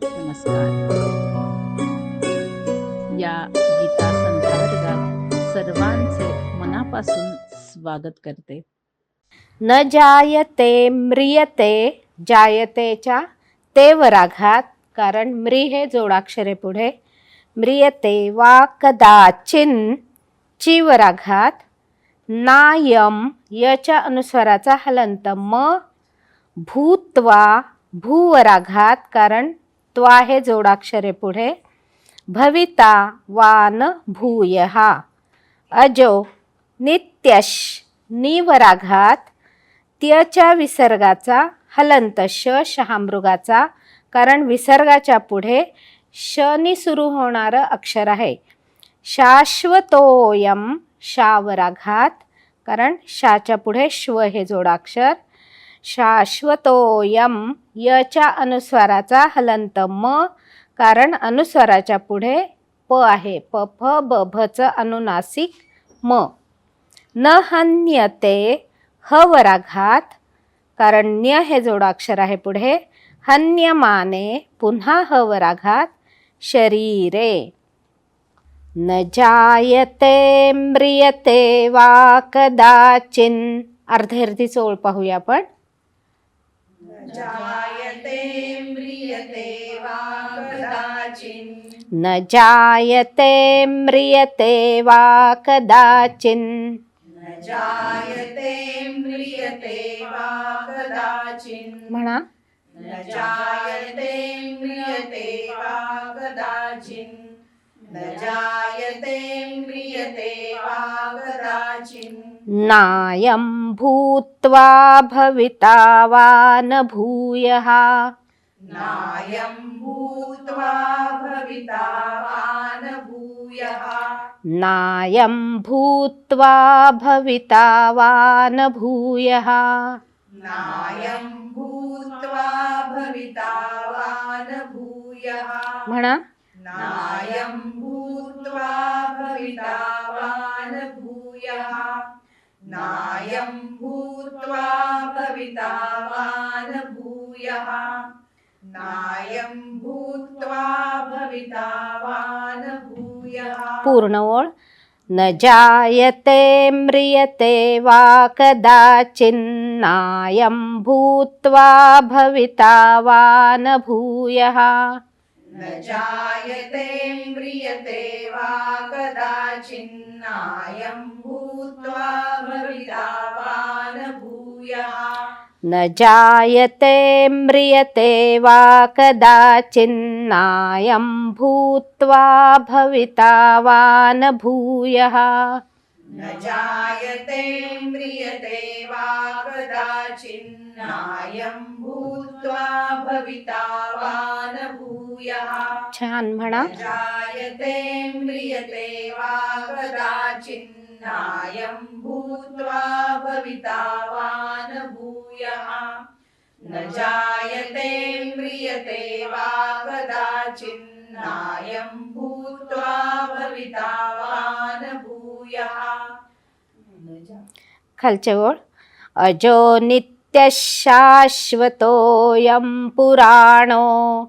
नमस्कार. या गीता संथावर्गात सर्वांचे मनापासून स्वागत करते. न जायते म्रियते, जायतेच्या ते वराघात, कारण म्री हे जोडाक्षरे पुढे. म्रियते वा कदाचिन ची वराघात. नायम यच्या अनुस्वाराचा हलंत म. भूत्वा भूवराघात, कारण त्वा हे जोडाक्षरे पुढे. भविता वा न भूयहा. अजो नित्यश निवराघात. त्यच्या विसर्गाचा हलंत श शहामृगाचा, कारण विसर्गाच्या पुढे शनी सुरू होणारं अक्षर आहे. शाश्वतोयम शावराघात, कारण शाच्या पुढे श्व हे जोडाक्षर. शाश्वतोयम यच्या अनुस्वाराचा हलंत म, कारण अनुस्वाराच्या पुढे प आहे. प फ ब भचं अनुनासिक म. न हन्यते ह वराघात, कारण न्य हे जोडाक्षर आहे पुढे. हन्यमाने पुन्हा ह वराघात. शरीरे. न जायते म्रियते वा कदाचिन. अर्धे अर्धीच ओळ पाहूया आपण. जायते म्रियते वा कदाचिन. न जायते म्रियते वा कदाचिन. न जायते म्रियते वा कदाचिन. म्हणा. न जायते म्रियते वा कदाचिन. न जायते म्रियते वा कदाचिन. नायं भूत्वा भविता वा न भूयः. नायं भूत्वा भविता वा न भूयः. नायं भूत्वा भविता वा न भूयः. नायं भूत्वा भविता वा न भूयः. म्हणा. नायं भूत्वा भविता वा न भूयः. नायं भूत्वा भविता वा न भूयः. नायं भूत्वा भविता वा न भूयः. पूर्ण ओळ. न जायते म्रियते वा कदाचिन. नायं भूत्वा भविता वा न भूयः. न जायते म्रियते वा कदाचिन. नायं भूत्वा भविता वा न भूयः. न जायते म्रियते वा कदाचिन. नायं भूत्वा भविता वा न भूयः. न जायते म्रियते वा कदाचिन. नायं भूत्वा भविता वा न भूयः. छान म्हणा. न जायते म्रियते वा कदाचिन. नायं भूत्वा भविता वा न भूयः. न जायते म्रियते वा कदाचिन. नायं भूत्वा भविता वा न भूयः. खालचे ओळ. अजो नित्य शाश्वतोऽयं पुराणो.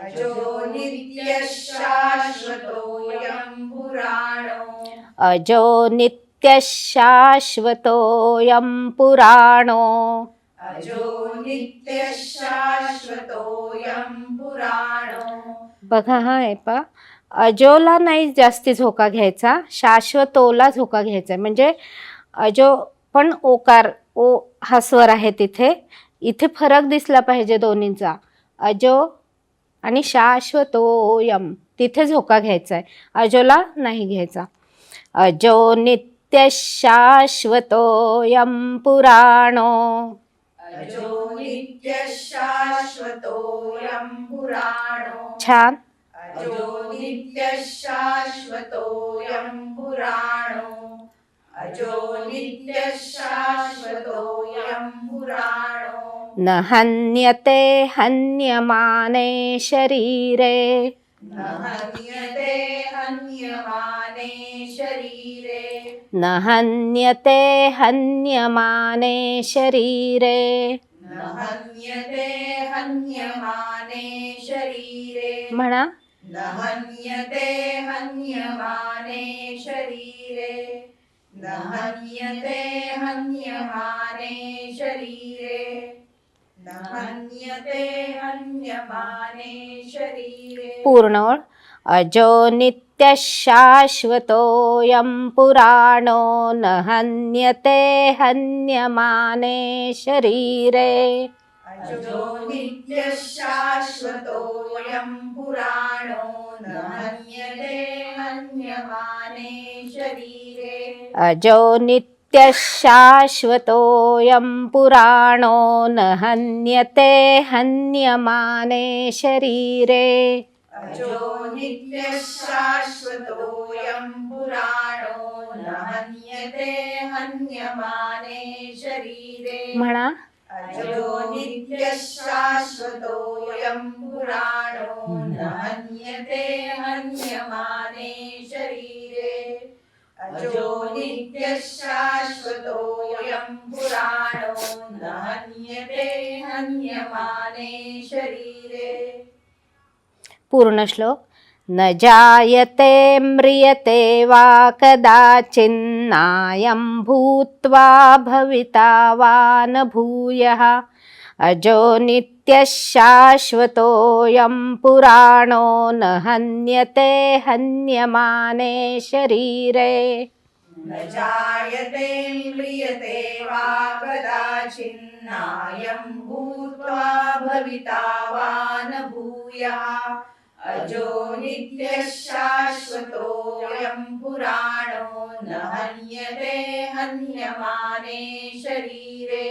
अजो नित्यः शाश्वतोऽयं पुराणो. अजो नित्य शाश्वतोऽयं पुराणो. अजो नित्यः शाश्वतोऽयं पुराणो. बघा हा आहे पा. अजोला नाही जास्ती झोका घ्यायचा, शाश्वतोला झोका घ्यायचा. म्हणजे अजो पण ओकार ओ हा स्वर आहे तिथे. इथे फरक दिसला पाहिजे दोन्हींचा. अजो आणि शाश्वतोयम तिथे झोका घ्यायचा आहे, अजोला नाही घ्यायचा. अजो नित्य शाश्वतोयम पुराणो. अजो नित्यः शाश्वतोऽयं पुराणो. छान. अजो नित्यः शाश्वतोऽयं पुराणो. अजो नित्यः शाश्वतोऽयं पुराणो. न हन्यते हन्यमाने शरीरे. न हन्यते हन्यमाने शरीरे. न हन्यते हन्यमाने शरीरे. न हन्यते हन्यमाने शरीरे म्हणा. न हन्यते हन्यमाने शरीरे न हन्यते हन्यमाने शरीरे न हन्यते हन्यमाने शरीरे. पूर्ण ओळ. अजो नित्य शाश्वतोऽयं पुराणो न हन्यते हन्यमाने शरीरे. अजो नित्य शाश्वतोऽयं पुराणो न हन्यते हन्यमाने शरीरे. अजो नित्य शाश्वतोऽयं पुराणो न हन्यते हन्यमाने शरीरे. अजो नित्य शाश्वतोऽयं पुराणो न हन्यते हन्यमाने शरीरे. म्हणा. अजो नित्य शाश्वतोऽयं पुराणो न हन्यते हन्यमाने शरीरे. अजो नित्य शाश्वतोऽयं पुराणो न हन्यते हन्यमाने शरीरे. पूर्ण श्लोक. न जायते म्रियते वा कदाचिन्नायं भूत्वा भविता वा न भूयः. अजो नित्यः शाश्वतोऽयं पुराणो न हन्यते हन्यमाने शरीरे. न जायते म्रियते वा कदाचिन्नायं भूत्वा भविता वा न भूयः. अजो नित्यः शाश्वतोऽयं पुराणो न हन्यते हन्यमाने शरीरे.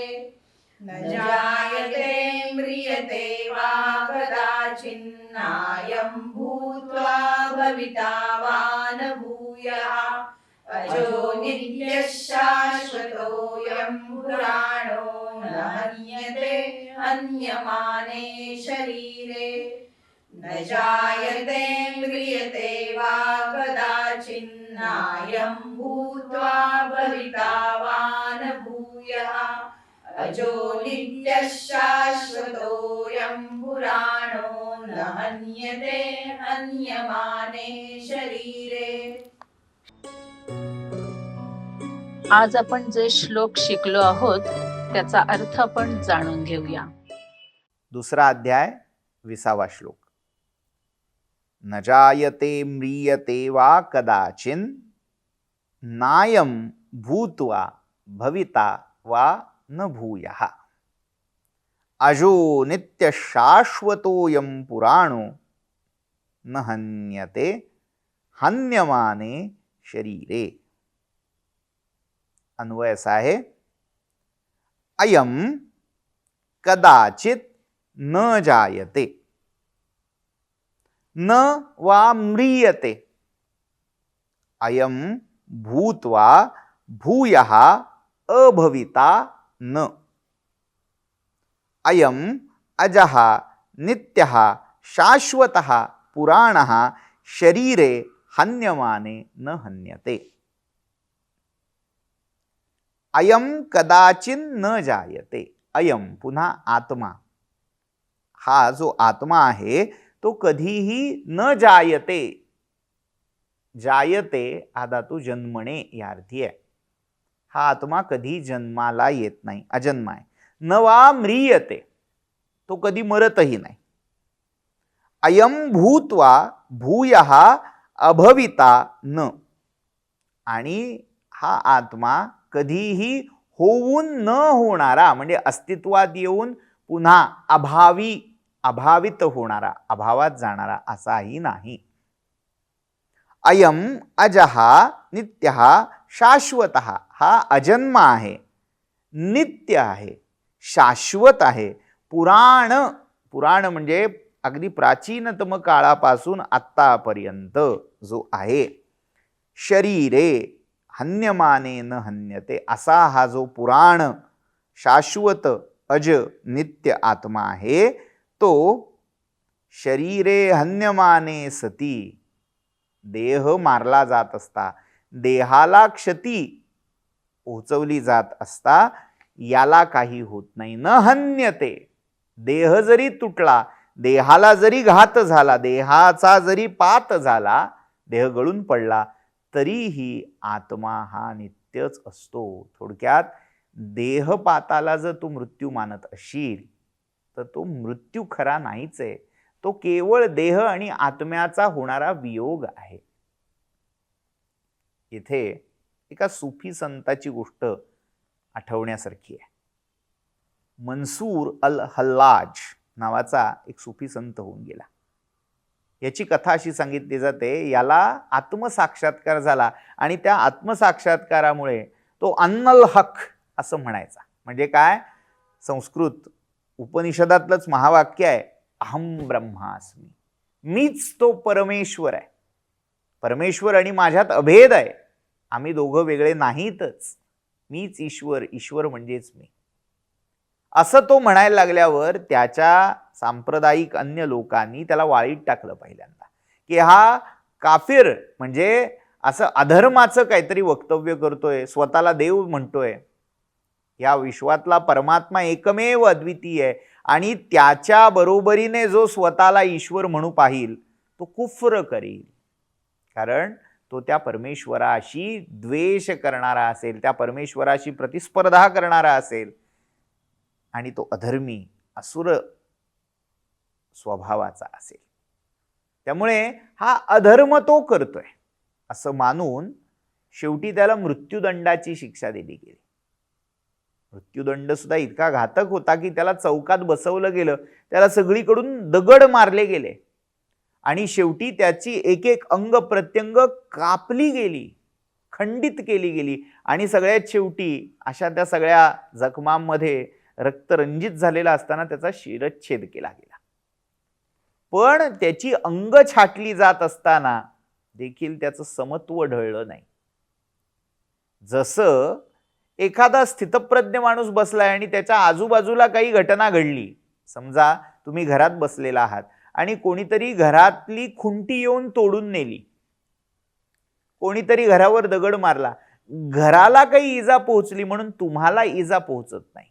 न जायते म्रियते वा कदाचिन्नायं भूत्वा भविता वा न भूयः. अजो नित्यः शाश्वतोऽयं पुराणो न हन्यते हन्यमाने शरीरे. न जायते म्रियते वा कदाचिन्नायं भूत्वा भविता वा न भूयः. अजो नित्यः शाश्वतोऽयं पुराणो न हन्यते हन्यमाने शरीरे. आज आपण जे श्लोक शिकलो आहोत त्याचा अर्थ आपण जाणून घेऊया. दुसरा अध्याय 20वा श्लोक. न जायते म्रियते वा कदाचिन नायं भूत्वा भविता वा न भूयः. अजो नित्य शाश्वतोऽयं पुराणो न हन्यते हन्यमाने शरीरे. अन्वय असा आहे. अयम कदाचित न जायते न वा म्रियते. अयम भूत्वा भूयः अभविता न. अयम अजः नित्यः शाश्वतः पुराणः शरीरे हन्यमाने न हन्यते. अयम कदाचिन न जायते. अयम पुन्हा आत्मा. हा जो आत्मा आहे तो कधीही न जायते. जायते हा धातू जन्मणे या अर्थी आहे. हा आत्मा कधी जन्माला येत नाही, अजन्मा आहे. न वा म्रियते, तो कधी मरतही नाही. अयम भूत्वा भूयः अभविता न. आणि हा आत्मा कधीही होऊन न होणारा म्हणजे अस्तित्वात येऊन पुन्हा अभावित होणारा, अभावात जाणारा असाही नाही. अयम अजः नित्यः शाश्वतः. हा अजन्मा आहे, नित्य आहे, शाश्वत आहे. पुराण, पुराण म्हणजे अगदी प्राचीनतम काळापासून आत्तापर्यंत जो आहे. शरीरे हन्यमाने न हन्यते. असा हा जो पुराण शाश्वत अज नित्य आत्मा आहे तो शरीरे हन्यमाने सती. देह मारला जात असता, देहाला क्षती पोहोचवली जात असता याला काही होत नाही. न हन्यते, देह जरी तुटला, देहाला जरी घात झाला, देहाचा जरी पात झाला, देह गळून पडला, तरीही आत्मा हा नित्यच असतो. थोडक्यात देहपाताला जर तू मृत्यू मानत असशील तर तो मृत्यू खरा नाहीच आहे, तो केवळ देह आणि आत्म्याचा होणारा वियोग आहे. इथे एका सुफी संताची गोष्ट आठवण्यासारखी आहे. मनसूर अल हल्लाज नावाचा एक सुफी संत होऊन गेला. याची कथा अशी सांगितली जाते, याला आत्मसाक्षात्कार झाला आणि त्या आत्मसाक्षात्कारामुळे तो अन्नल हक असं म्हणायचा. म्हणजे काय, संस्कृत उपनिषदातलंच महावाक्य आहे, अहम ब्रह्मास्मी, मीच तो परमेश्वर आहे. परमेश्वर आणि माझ्यात अभेद आहे, आम्ही दोघं वेगळे नाहीतच, मीच ईश्वर, ईश्वर म्हणजेच मी, असं तो म्हणायला लागल्यावर त्याच्या सांप्रदायिक अन्य लोकांनी त्याला वाळीत टाकलं पहिल्यांदा, की हा काफिर, म्हणजे असं अधर्माचं काहीतरी वक्तव्य करतोय, स्वतःला देव म्हणतोय. या विश्वातला परमात्मा एकमेव अद्वितीय आहे आणि त्याच्या बरोबरीने जो स्वतःला ईश्वर म्हणू पाहिल तो कुफ्र करील, कारण तो त्या परमेश्वराशी द्वेष करणारा असेल, त्या परमेश्वराशी प्रतिस्पर्धा करणारा असेल आणि तो अधर्मी असुर स्वभावाचा असेल. त्यामुळे हा अधर्म तो करतोय असं मानून शेवटी त्याला मृत्यूदंडाची शिक्षा दिली गेली. मृत्यूदंड सुद्धा इतका घातक होता की त्याला चौकात बसवलं गेलं, त्याला सगळीकडून दगड मारले गेले आणि शेवटी त्याची एक एक अंग प्रत्यंग कापली गेली, खंडित केली गेली आणि सगळ्यात शेवटी अशा त्या सगळ्या जखमांमध्ये रक्तरंजित झालेला असताना त्याचा शिरच्छेद केला गेला. पण त्याची अंग छाटली जात असताना देखील त्याचं समत्व ढळलं नाही. जसं एखादा स्थितप्रज्ञ माणूस बसलाय आणि त्याच्या आजूबाजूला काही घटना घडली, समजा तुम्ही घरात बसलेला आहात आणि कोणीतरी घरातली खुंटी येऊन तोडून नेली, कोणीतरी घरावर दगड मारला, घराला काही इजा पोहोचली म्हणून तुम्हाला इजा पोहोचत नाही.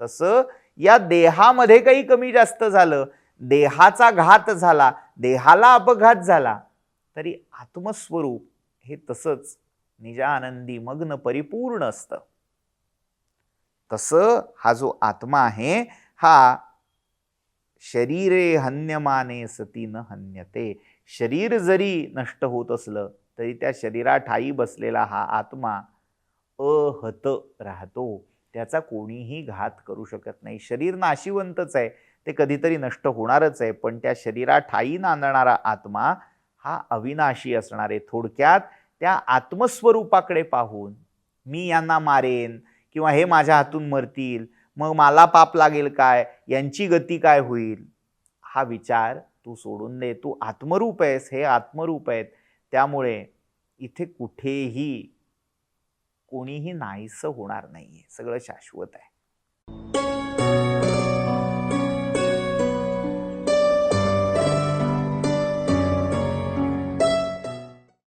तसं या देहामध्ये काही कमी जास्त झालं, देहाचा घात झाला, देहाला अपघात झाला, तरी आत्मस्वरूप हे तसंच निजानंदी मग्न परिपूर्ण असतं. तसं हा जो आत्मा आहे हा शरीरे हन्यमाने सती न हन्यते, शरीर जरी नष्ट होत असलं तरी त्या शरीराठायी बसलेला हा आत्मा अहत राहतो, त्याचा कोणीही घात करू शकत नाही. शरीर नाशिवंतच आहे, ते कधीतरी नष्ट होणारच आहे, पण त्या शरीराठायी नांदणारा आत्मा हा अविनाशी असणार आहे. थोडक्यात त्या आत्मस्वरूपाकडे पाहून मी यांना मारेन किंवा हे माझ्या हातून मरतील, मग मला पाप लागेल काय, यांची गती काय होईल, हा विचार तू सोडून दे. तू आत्मरूप आहेस, हे आत्मरूप आहेत, त्यामुळे इथे कुठेही कोणीही नाहीसं होणार नाहीये, सगळं शाश्वत आहे.